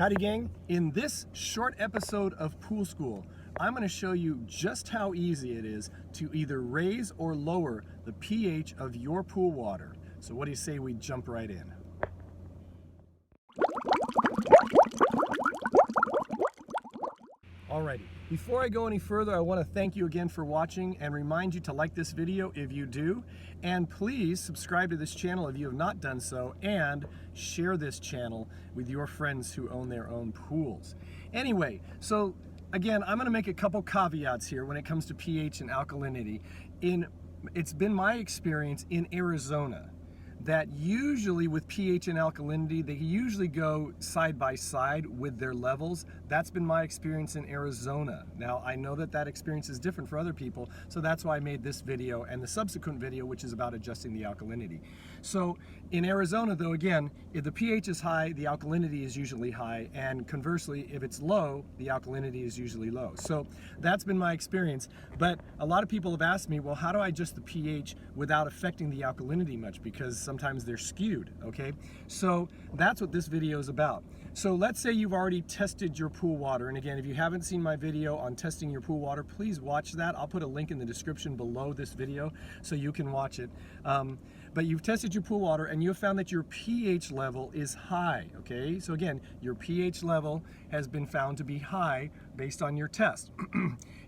Howdy gang, in this short episode of Pool School, I'm going to show you just how easy it is to either raise or lower the pH of your pool water. So what do you say we jump right in? Alrighty, before I go any further, I want to thank you again for watching and remind you to like this video if you do, and please subscribe to this channel if you have not done so, and share this channel with your friends who own their own pools. Anyway, so again, I'm going to make a couple caveats here when it comes to pH and alkalinity. It's been my experience in Arizona that usually with pH and alkalinity, they usually go side by side with their levels. That's been my experience in Arizona. Now, I know that that experience is different for other people, so that's why I made this video and the subsequent video, which is about adjusting the alkalinity. So in Arizona, though, again, if the pH is high, the alkalinity is usually high, and conversely, if it's low, the alkalinity is usually low. So that's been my experience, but a lot of people have asked me, well, how do I adjust the pH without affecting the alkalinity much? Because sometimes they're skewed, okay? So that's what this video is about. So let's say you've already tested your pool water, and again, if you haven't seen my video on testing your pool water, please watch that. I'll put a link in the description below this video so you can watch it. But you've tested your pool water and you've found that your pH level is high, okay? So again, your pH level has been found to be high based on your test.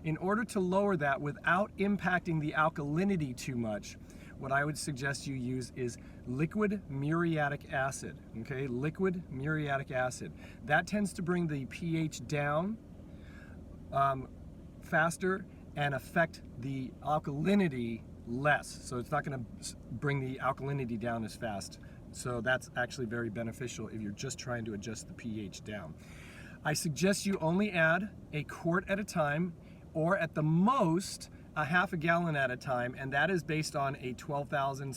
In order to lower that without impacting the alkalinity too much, what I would suggest you use is liquid muriatic acid, okay? Liquid muriatic acid. That tends to bring the pH down faster and affect the alkalinity less. So it's not going to bring the alkalinity down as fast. So that's actually very beneficial if you're just trying to adjust the pH down. I suggest you only add a quart at a time, or at the most a half a gallon at a time, and that is based on a 12,000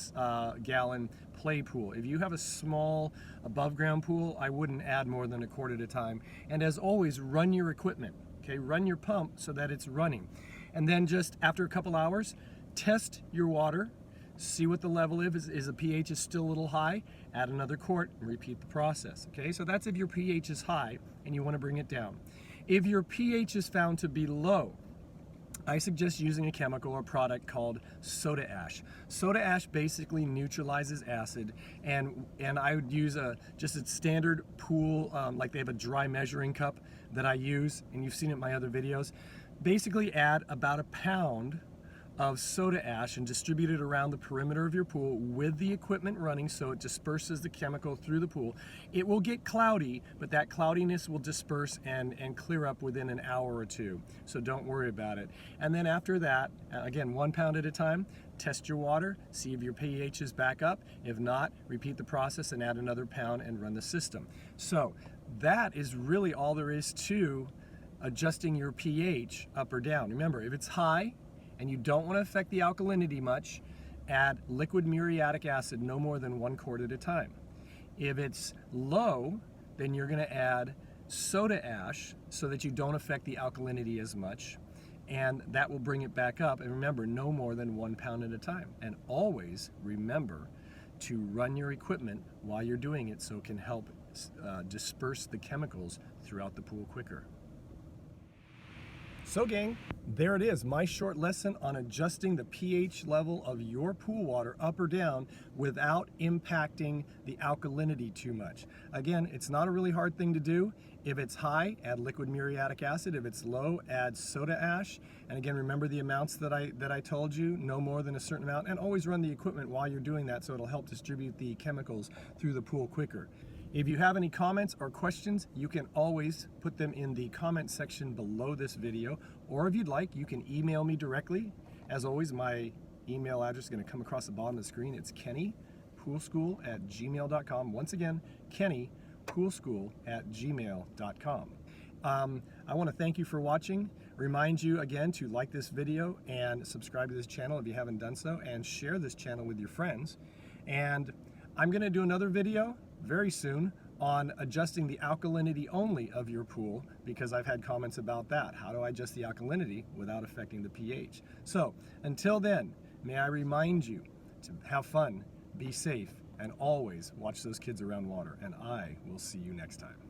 gallon play pool. If you have a small above ground pool, I wouldn't add more than a quart at a time. And as always, run your equipment, okay? Run your pump so that it's running. And then just after a couple hours, test your water, see what the level is. Is the pH is still a little high? Add another quart and repeat the process, okay? So that's if your pH is high and you want to bring it down. If your pH is found to be low, I suggest using a chemical or product called soda ash. Soda ash basically neutralizes acid, and I would use just a standard pool, like they have a dry measuring cup that I use, and you've seen it in my other videos. Basically add about a pound of soda ash and distribute it around the perimeter of your pool with the equipment running so it disperses the chemical through the pool. It will get cloudy, but that cloudiness will disperse and clear up within an hour or two. So don't worry about it. And then after that, again, 1 pound at a time, test your water, see if your pH is back up. If not, repeat the process and add another pound and run the system. So that is really all there is to adjusting your pH up or down. Remember, if it's high, and you don't want to affect the alkalinity much, add liquid muriatic acid no more than 1 quart at a time. If it's low, then you're going to add soda ash so that you don't affect the alkalinity as much, and that will bring it back up. And remember, no more than 1 pound at a time. And always remember to run your equipment while you're doing it so it can help disperse the chemicals throughout the pool quicker. So gang, there it is, my short lesson on adjusting the pH level of your pool water up or down without impacting the alkalinity too much. Again, it's not a really hard thing to do. If it's high, add liquid muriatic acid. If it's low, add soda ash. And again, remember the amounts that I told you, no more than a certain amount, and always run the equipment while you're doing that so it'll help distribute the chemicals through the pool quicker. If you have any comments or questions, you can always put them in the comment section below this video, or if you'd like, you can email me directly. As always, my email address is going to come across the bottom of the screen. It's kennypoolschool@gmail.com. Once again, kennypoolschool@gmail.com. I want to thank you for watching. Remind you again to like this video and subscribe to this channel if you haven't done so, and share this channel with your friends. And I'm going to do another video very soon on adjusting the alkalinity only of your pool, because I've had comments about that. How do I adjust the alkalinity without affecting the pH? So until then, may I remind you to have fun, be safe, and always watch those kids around water. And I will see you next time.